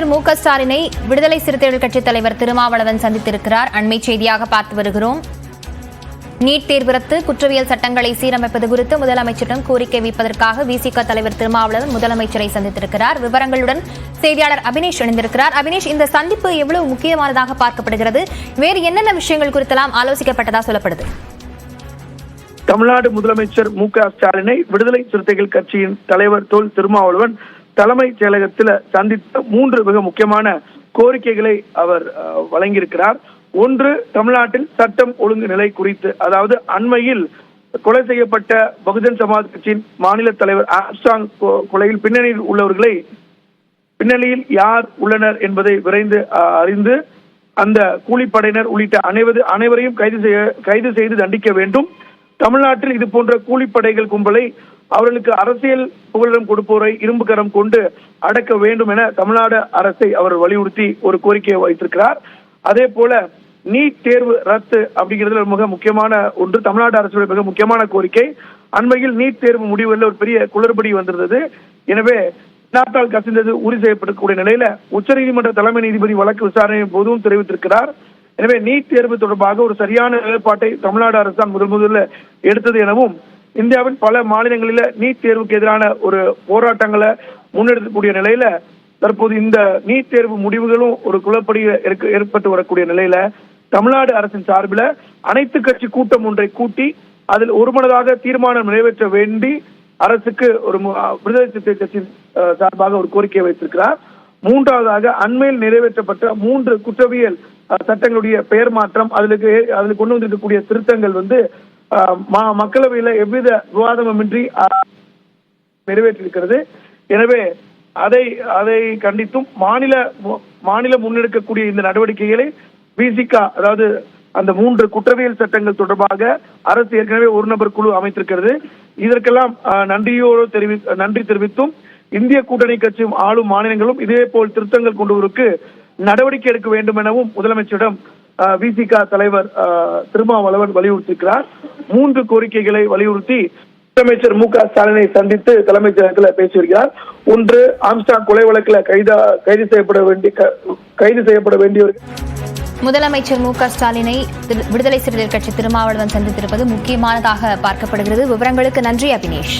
முதலமைச்சர் மு.க.ஸ்டாலினை விடுதலை சிறுத்தைகள் கட்சித் தலைவர் திருமாவளவன் சந்தித்திருக்கிறார். அண்மை செய்தியாக பார்த்து வருகிறோம். நீட் தேர்வு ரத்து, குற்றவியல் சட்டங்களை சீரமைப்பது குறித்து முதலமைச்சரிடம் கோரிக்கை வைப்பதற்காக விசிக தலைவர் திருமாவளவன் முதலமைச்சரை சந்தித்திருக்கிறார். விவரங்களுடன் செய்தியாளர் அபினேஷ் இணைந்திருக்கிறார். அபினேஷ், இந்த சந்திப்பு எவ்வளவு முக்கியமானதாக பார்க்கப்படுகிறது? வேறு என்னென்ன விஷயங்கள் குறித்தெல்லாம் ஆலோசிக்கப்பட்டதா சொல்லப்படுது? தமிழ்நாடு முதலமைச்சர் மு.க.ஸ்டாலினை விடுதலை சிறுத்தைகள் கட்சியின் தலைவர் தொல் திருமாவளவன் தலைமைச் செயலகத்தில் சந்தித்த 3 மிக முக்கியமான கோரிக்கைகளை அவர் வழங்கியிருக்கிறார். ஒன்று, தமிழ்நாட்டில் சட்டம் ஒழுங்கு நிலை குறித்து, அதாவது அண்மையில் கொலை செய்யப்பட்ட பகுஜன் சமாஜ் கட்சியின் மாநில தலைவர் ஆம்ஸ்ட்ராங் கொலையில் பின்னணியில் யார் உள்ளனர் என்பதை விரைந்து அறிந்து அந்த கூலிப்படையினர் உள்ளிட்ட அனைவரையும் கைது செய்து தண்டிக்க வேண்டும். தமிழ்நாட்டில் இது போன்ற கூலிப்படைகள் கும்பலை அவர்களுக்கு அரசியல் புகலிடம் கொடுப்போரை இரும்பு கரம் கொண்டு அடக்க வேண்டும் என தமிழ்நாடு அரசை அவர் வலியுறுத்தி ஒரு கோரிக்கையை வைத்திருக்கிறார். அதே போல நீட் தேர்வு ரத்து அப்படிங்கிறது மிக முக்கியமான ஒன்று. தமிழ்நாடு அரசுடைய மிக முக்கியமான கோரிக்கை. அண்மையில் நீட் தேர்வு முடிவுகளில் ஒரு பெரிய குளறுபடி வந்திருந்தது. எனவே நாட்டால் கசிந்தது உறுதி செய்யப்படக்கூடிய நிலையில உச்சநீதிமன்ற தலைமை நீதிபதி வழக்கு விசாரணையின் போதும் தெரிவித்திருக்கிறார். எனவே நீட் தேர்வு தொடர்பாக ஒரு சரியான நிலைப்பாட்டை தமிழ்நாடு அரசு தான் முதல்ல எடுத்தது எனவும், இந்தியாவின் பல மாநிலங்களில நீட் தேர்வுக்கு எதிரான ஒரு போராட்டங்களை முன்னெடுக்கக்கூடிய நிலையில தற்போது இந்த நீட் தேர்வு முடிவுகளும் ஒரு குளப்படி ஏற்பட்டு வரக்கூடிய நிலையில தமிழ்நாடு அரசின் சார்பில் அனைத்து கட்சி கூட்டம் ஒன்றை கூட்டி அதில் ஒருமனதாக தீர்மானம் நிறைவேற்ற வேண்டி அரசுக்கு ஒரு விடுதலை சிறுத்தை கட்சியின் சார்பாக ஒரு கோரிக்கையை வைத்திருக்கிறார். மூன்றாவதாக, அண்மையில் நிறைவேற்றப்பட்ட 3 குற்றவியல் சட்டங்களுடைய பெயர் மாற்றம், அதில் கொண்டு வந்திருக்கக்கூடிய திருத்தங்கள் மக்களவையில எவ்வித விவாதமின்றி நிறைவேற்றிருக்கிறது. எனவே அதை கண்டித்தும் மாநிலம் முன்னெடுக்கக்கூடிய இந்த நடவடிக்கைகளை விசிக, அதாவது அந்த 3 குற்றவியல் சட்டங்கள் தொடர்பாக அரசு ஏற்கனவே ஒரு நபர் குழு அமைத்திருக்கிறது. இதற்கெல்லாம் நன்றி தெரிவித்தும் இந்திய கூட்டணி கட்சியும் ஆளும் மாநிலங்களும் இதே போல் திருத்தங்கள் கொண்டு வருவதற்கு நடவடிக்கை எடுக்க வேண்டும் எனவும் முதலமைச்சரிடம் விசிக தலைவர் திருமாவளவன் வலியுறுத்தியிருக்கிறார். 3 கோரிக்கைகளை வலியுறுத்தி முதலமைச்சர் மு.க.ஸ்டாலினை சந்தித்து தலைமைச் செயலகத்தில் பேசி வருகிறார். ஒன்று, ஆம்ஸ்ட்ராங் கொலை வழக்கில் கைது செய்யப்பட வேண்டியவர்கள். முதலமைச்சர் மு.க.ஸ்டாலினை விடுதலை சிறுத்தைகள் கட்சி திருமாவளவன் சந்தித்திருப்பது முக்கியமானதாக பார்க்கப்படுகிறது. விவரங்களுக்கு நன்றி அபினேஷ்.